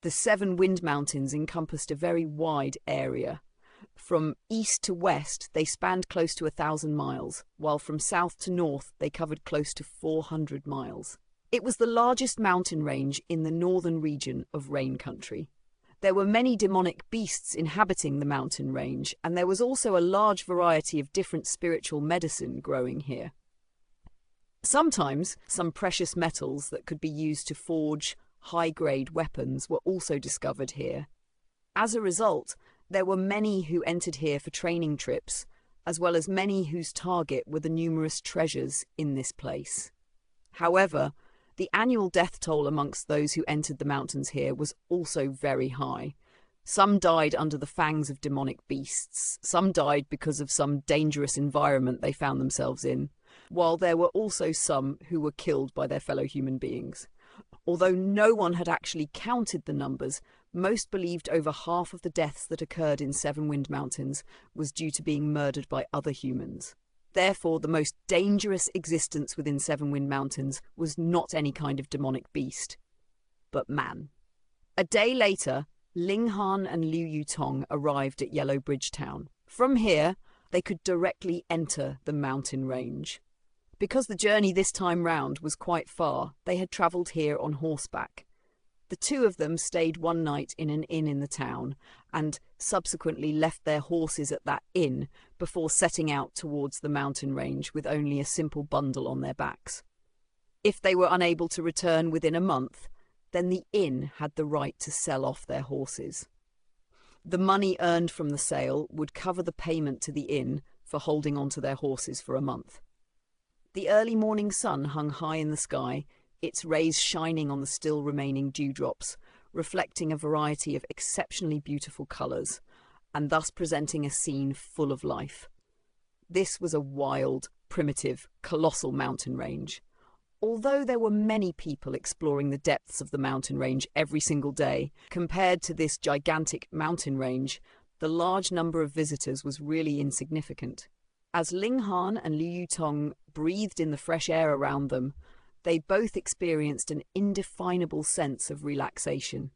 The Seven Wind Mountains encompassed a very wide area. From east to west, they spanned close to 1,000 miles, while from south to north, they covered close to 400 miles. It was the largest mountain range in the northern region of Rain Country. There were many demonic beasts inhabiting the mountain range, and there was also a large variety of different spiritual medicine growing here. Sometimes, some precious metals that could be used to forge high-grade weapons were also discovered here. As a result, there were many who entered here for training trips, as well as many whose target were the numerous treasures in this place. However, the annual death toll amongst those who entered the mountains here was also very high. Some died under the fangs of demonic beasts, some died because of some dangerous environment they found themselves in, while there were also some who were killed by their fellow human beings. Although no one had actually counted the numbers, most believed over half of the deaths that occurred in Seven Wind Mountains was due to being murdered by other humans. Therefore, the most dangerous existence within Seven Wind Mountains was not any kind of demonic beast, but man. A day later, Linghan and Liu Yutong arrived at Yellow Bridge Town. From here, they could directly enter the mountain range. Because the journey this time round was quite far, they had travelled here on horseback. The two of them stayed one night in an inn in the town and subsequently left their horses at that inn before setting out towards the mountain range with only a simple bundle on their backs. If they were unable to return within a month, then the inn had the right to sell off their horses. The money earned from the sale would cover the payment to the inn for holding on to their horses for a month. The early morning sun hung high in the sky, its rays shining on the still remaining dewdrops, reflecting a variety of exceptionally beautiful colours, and thus presenting a scene full of life. This was a wild, primitive, colossal mountain range. Although there were many people exploring the depths of the mountain range every single day, compared to this gigantic mountain range, the large number of visitors was really insignificant. As Linghan and Liu Yutong breathed in the fresh air around them, they both experienced an indefinable sense of relaxation.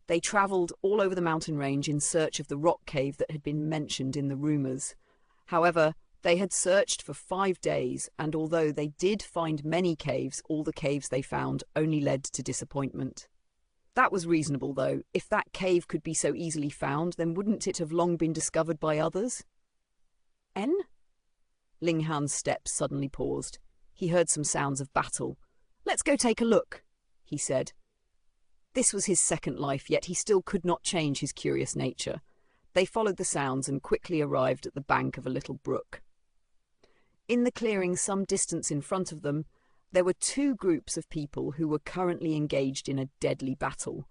They travelled all over the mountain range in search of the rock cave that had been mentioned in the rumours. However, they had searched for 5 days, and although they did find many caves, all the caves they found only led to disappointment. That was reasonable, though. If that cave could be so easily found, then wouldn't it have long been discovered by others? En? Linghan's steps suddenly paused. He heard some sounds of battle. "Let's go take a look," he said. This was his second life, yet he still could not change his curious nature. They followed the sounds and quickly arrived at the bank of a little brook. In the clearing some distance in front of them, there were 2 groups of people who were currently engaged in a deadly battle.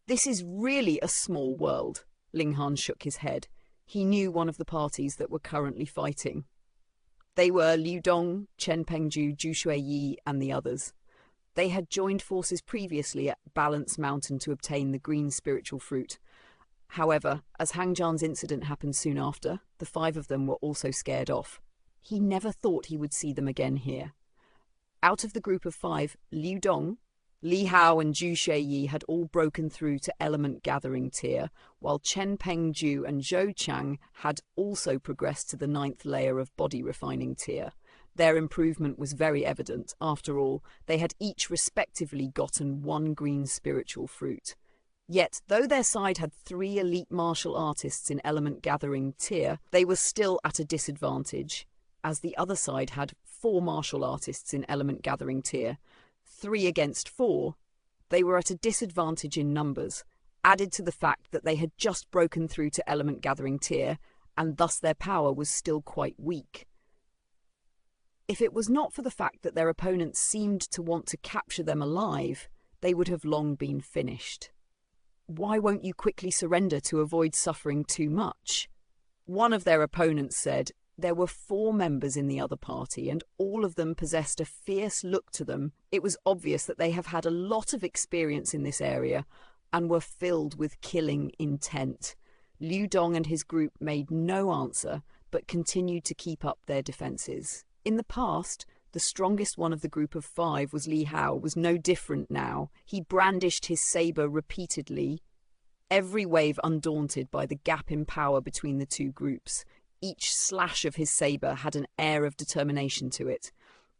"This is really a small world," Linghan shook his head. He knew one of the parties that were currently fighting. They were Liu Dong, Chen Pengju, Zhu Shuiyi, and the others. They had joined forces previously at Balance Mountain to obtain the green spiritual fruit. However, as Hang Zhan's incident happened soon after, the 5 of them were also scared off. He never thought he would see them again here. Out of the group of 5, Liu Dong, Li Hao and Zhu Shuiyi had all broken through to Element Gathering tier, while Chen Pengju and Zhou Chang had also progressed to the 9th layer of Body Refining tier. Their improvement was very evident. After all, they had each respectively gotten 1 green spiritual fruit. Yet, though their side had 3 elite martial artists in Element Gathering tier, they were still at a disadvantage, as the other side had 4 martial artists in Element Gathering tier. 3 against 4, they were at a disadvantage in numbers, added to the fact that they had just broken through to Element Gathering tier, and thus their power was still quite weak. If it was not for the fact that their opponents seemed to want to capture them alive, they would have long been finished. "Why won't you quickly surrender to avoid suffering too much?" One of their opponents said. There were 4 members in the other party, and all of them possessed a fierce look to them. It was obvious that they have had a lot of experience in this area and were filled with killing intent. Liu Dong and his group made no answer, but continued to keep up their defences. In the past, The strongest one of the group of 5 was Li Hao, was no different now. He brandished his saber repeatedly, every wave undaunted by the gap in power between the two groups. Each slash of his saber had an air of determination to it.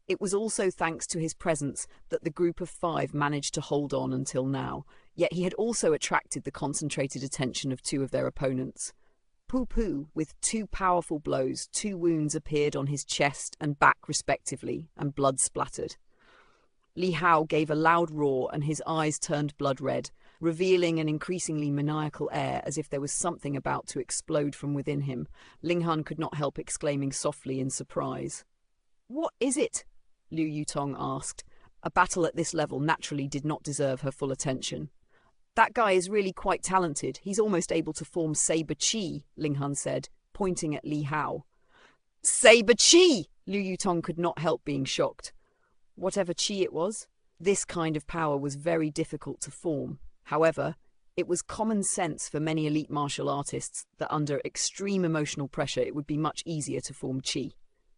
It was also thanks to his presence that the group of 5 managed to hold on until now, yet he had also attracted the concentrated attention of 2 of their opponents. Pu Pu, with 2 powerful blows, 2 wounds appeared on his chest and back respectively, and blood splattered. Li Hao gave a loud roar and his eyes turned blood red, revealing an increasingly maniacal air as if there was something about to explode from within him. Linghan could not help exclaiming softly in surprise. "What is it?" Liu Yutong asked. A battle at this level naturally did not deserve her full attention. "That guy is really quite talented. He's almost able to form saber chi," Linghan said, pointing at Li Hao. "Saber chi!" Liu Yutong could not help being shocked. Whatever chi it was, this kind of power was very difficult to form. However, it was common sense for many elite martial artists that under extreme emotional pressure it would be much easier to form chi.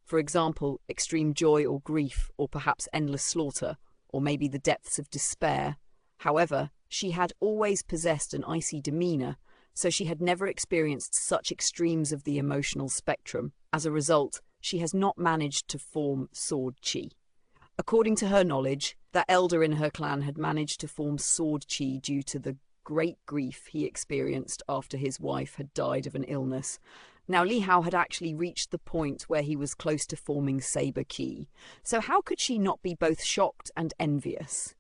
For example, extreme joy or grief, or perhaps endless slaughter, or maybe the depths of despair. However, she had always possessed an icy demeanor, so she had never experienced such extremes of the emotional spectrum. As a result, she has not managed to form sword chi. According to her knowledge, that elder in her clan had managed to form sword chi due to the great grief he experienced after his wife had died of an illness. Now, Li Hao had actually reached the point where he was close to forming saber ki, so how could she not be both shocked and envious?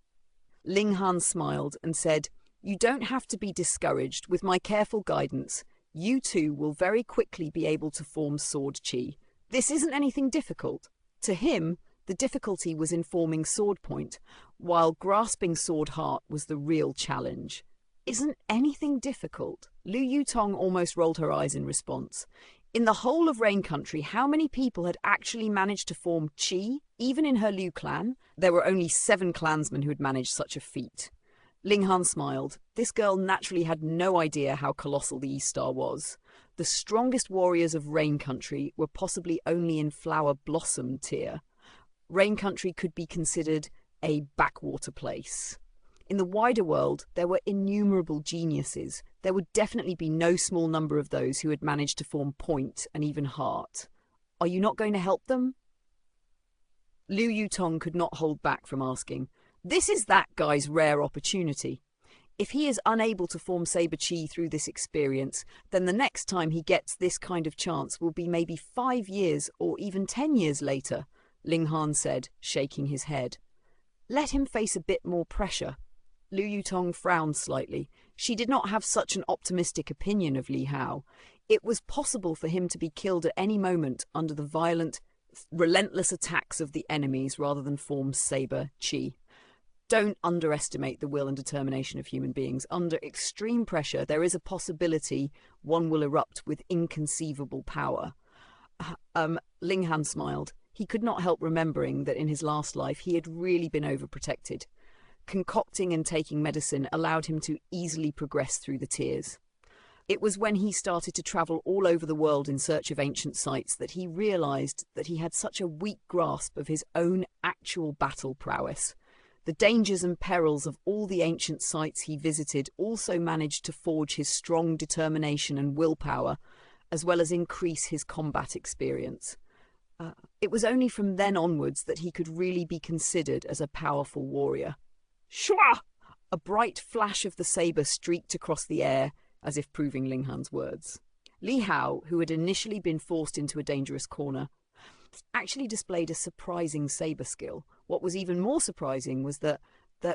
Linghan smiled and said, "You don't have to be discouraged. With my careful guidance, you two will very quickly be able to form sword chi. This isn't anything difficult." To him, the difficulty was in forming sword point, while grasping sword heart was the real challenge. "Isn't anything difficult?" Liu Yutong almost rolled her eyes in response. In the whole of Rain Country, how many people had actually managed to form chi? Even in her Liu clan, there were only 7 clansmen who had managed such a feat. Linghan smiled. This girl naturally had no idea how colossal the East Star was. The strongest warriors of Rain Country were possibly only in Flower Blossom tier. Rain Country could be considered a backwater place. In the wider world, there were innumerable geniuses. There would definitely be no small number of those who had managed to form point and even heart. Are you not going to help them? Liu Yutong could not hold back from asking. This is that guy's rare opportunity. If he is unable to form saber chi through this experience, then the next time he gets this kind of chance will be maybe 5 years or even 10 years later, Linghan said, shaking his head. Let him face a bit more pressure. Liu Yutong frowned slightly. She did not have such an optimistic opinion of Li Hao. It was possible for him to be killed at any moment under the violent, relentless attacks of the enemies rather than form saber chi. Don't underestimate the will and determination of human beings. Under extreme pressure, there is a possibility one will erupt with inconceivable power. Linghan smiled. He could not help remembering that in his last life he had really been overprotected. Concocting and taking medicine allowed him to easily progress through the tiers. It was when he started to travel all over the world in search of ancient sites that he realized that he had such a weak grasp of his own actual battle prowess. The dangers and perils of all the ancient sites he visited also managed to forge his strong determination and willpower, as well as increase his combat experience. It was only from then onwards that he could really be considered as a powerful warrior. Shua! A bright flash of the saber streaked across the air, as if proving Linghan's words. Li Hao, who had initially been forced into a dangerous corner, actually displayed a surprising saber skill. What was even more surprising was that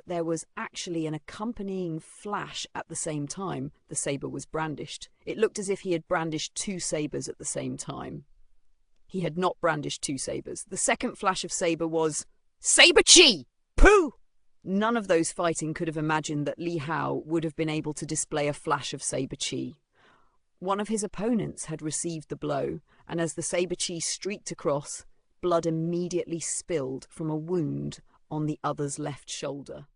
there was actually an accompanying flash at the same time the saber was brandished. It looked as if he had brandished 2 sabers at the same time. He had not brandished 2 sabers. The second flash of saber was saber chi! Pooh! None of those fighting could have imagined that Li Hao would have been able to display a flash of saber chi. One of his opponents had received the blow, and as the saber chi streaked across, blood immediately spilled from a wound on the other's left shoulder.